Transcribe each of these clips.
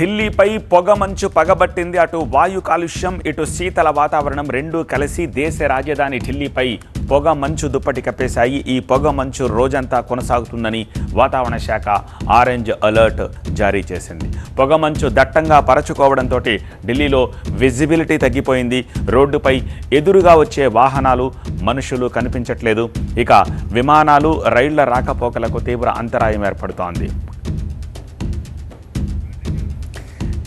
ఢిల్లీపై పొగమంచు పగబట్టింది. అటు వాయు కాలుష్యం, ఇటు శీతల వాతావరణం రెండూ కలిసి దేశ రాజధాని ఢిల్లీపై పొగ మంచు దుప్పటి కప్పేశాయి. ఈ పొగ మంచు రోజంతా కొనసాగుతుందని వాతావరణ శాఖ ఆరెంజ్ అలర్ట్ జారీ చేసింది. పొగ మంచు దట్టంగా పరచుకోవడంతో ఢిల్లీలో విజిబిలిటీ తగ్గిపోయింది. రోడ్డుపై ఎదురుగా వచ్చే వాహనాలు, మనుషులు కనిపించట్లేదు. ఇక విమానాలు, రైళ్ల రాకపోకలకు తీవ్ర అంతరాయం ఏర్పడుతోంది.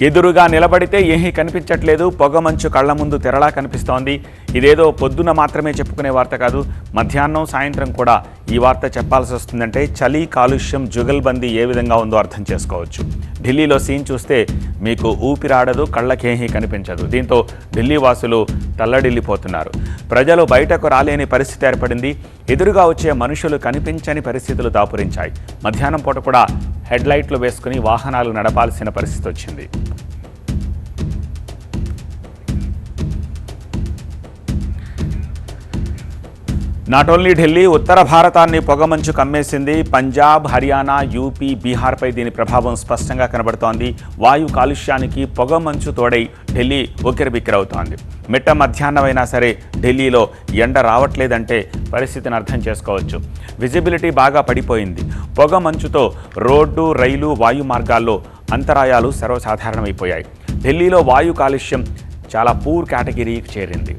ఎదురుగా నిలబడితే ఏమీ కనిపించట్లేదు. పొగమంచు కళ్ల ముందు తెరలా కనిపిస్తోంది. ఇదేదో పొద్దున మాత్రమే చెప్పుకునే వార్త కాదు, మధ్యాహ్నం, సాయంత్రం కూడా ఈ వార్త చెప్పాల్సి వస్తుందంటే చలి, కాలుష్యం, జుగల్బందీ ఏ విధంగా ఉందో అర్థం చేసుకోవచ్చు. ఢిల్లీలో సీన్ చూస్తే మీకు ఊపిరాడదు, కళ్ళకేమీ కనిపించదు. దీంతో ఢిల్లీ వాసులు తల్లడిల్లిపోతున్నారు. ప్రజలు బయటకు రాలేని పరిస్థితి ఏర్పడింది. ఎదురుగా వచ్చే మనుషులు కనిపించని పరిస్థితులు దాపురించాయి. మధ్యాహ్నం పూట కూడా హెడ్లైట్లు వేసుకుని వాహనాలు నడపాల్సిన పరిస్థితి వచ్చింది. నాట్ ఓన్లీ ఢిల్లీ, ఉత్తర భారతాన్ని పొగమంచు కమ్మేసింది. పంజాబ్, హర్యానా, యూపీ, బీహార్పై దీని ప్రభావం స్పష్టంగా కనబడుతోంది. వాయు కాలుష్యానికి పొగమంచు తోడై ఢిల్లీ ఉక్కిరిబిక్కిరవుతోంది. మిట్ట మధ్యాహ్నమైనా సరే ఢిల్లీలో ఎండ రావట్లేదంటే పరిస్థితిని అర్థం చేసుకోవచ్చు. విజిబిలిటీ బాగా పడిపోయింది. పొగమంచుతో రోడ్డు, రైలు, వాయు మార్గాల్లో అంతరాయాలు సర్వసాధారణమైపోయాయి. ఢిల్లీలో వాయు కాలుష్యం చాలా పూర్ కేటగిరీకి చేరింది.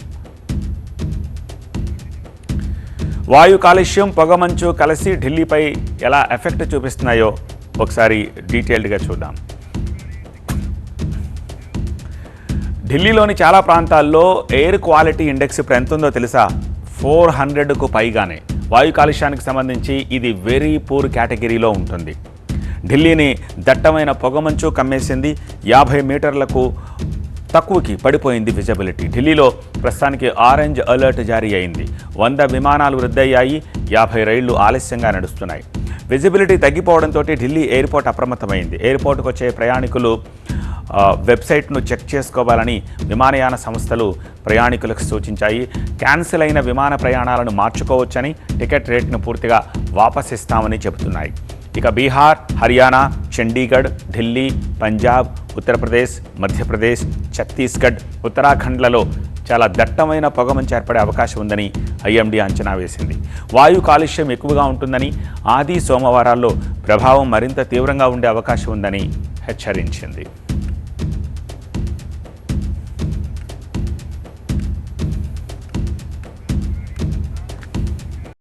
వాయు కాలుష్యం, పొగమంచు కలిసి ఢిల్లీపై ఎలా ఎఫెక్ట్ చూపిస్తున్నాయో ఒకసారి డీటెయిల్డ్గా చూద్దాం. ఢిల్లీలోని చాలా ప్రాంతాల్లో ఎయిర్ క్వాలిటీ ఇండెక్స్ ఇప్పుడు ఎంత ఉందో తెలుసా? 400కు పైగానే. వాయు కాలుష్యానికి సంబంధించి ఇది వెరీ పూర్ కేటగిరీలో ఉంటుంది. ఢిల్లీని దట్టమైన పొగమంచు కమ్మేసింది. 50 మీటర్లకు తక్కువకి పడిపోయింది విజిబిలిటీ. ఢిల్లీలో ప్రస్తుతానికి ఆరెంజ్ అలర్ట్ జారీ అయింది. 100 విమానాలు రద్దయ్యాయి. 50 రైళ్లు ఆలస్యంగా నడుస్తున్నాయి. విజిబిలిటీ తగ్గిపోవడంతో ఢిల్లీ ఎయిర్పోర్ట్ అప్రమత్తమైంది. ఎయిర్పోర్ట్కు వచ్చే ప్రయాణికులు వెబ్సైట్ను చెక్ చేసుకోవాలని విమానయాన సంస్థలు ప్రయాణికులకు సూచించాయి. క్యాన్సిల్ అయిన విమాన ప్రయాణాలను మార్చుకోవచ్చని, టికెట్ రేట్ను పూర్తిగా వాపసిస్తామని చెబుతున్నాయి. ఇక బీహార్, హర్యానా, చండీగఢ్, ఢిల్లీ, పంజాబ్, ఉత్తరప్రదేశ్, మధ్యప్రదేశ్, ఛత్తీస్గఢ్, ఉత్తరాఖండ్లలో చాలా దట్టమైన పొగమంచు ఏర్పడే అవకాశం ఉందని ఐఎండీ అంచనా వేసింది. వాయు కాలుష్యం ఎక్కువగా ఉంటుందని, ఆది, సోమవారాల్లో ప్రభావం మరింత తీవ్రంగా ఉండే అవకాశం ఉందని హెచ్చరించింది.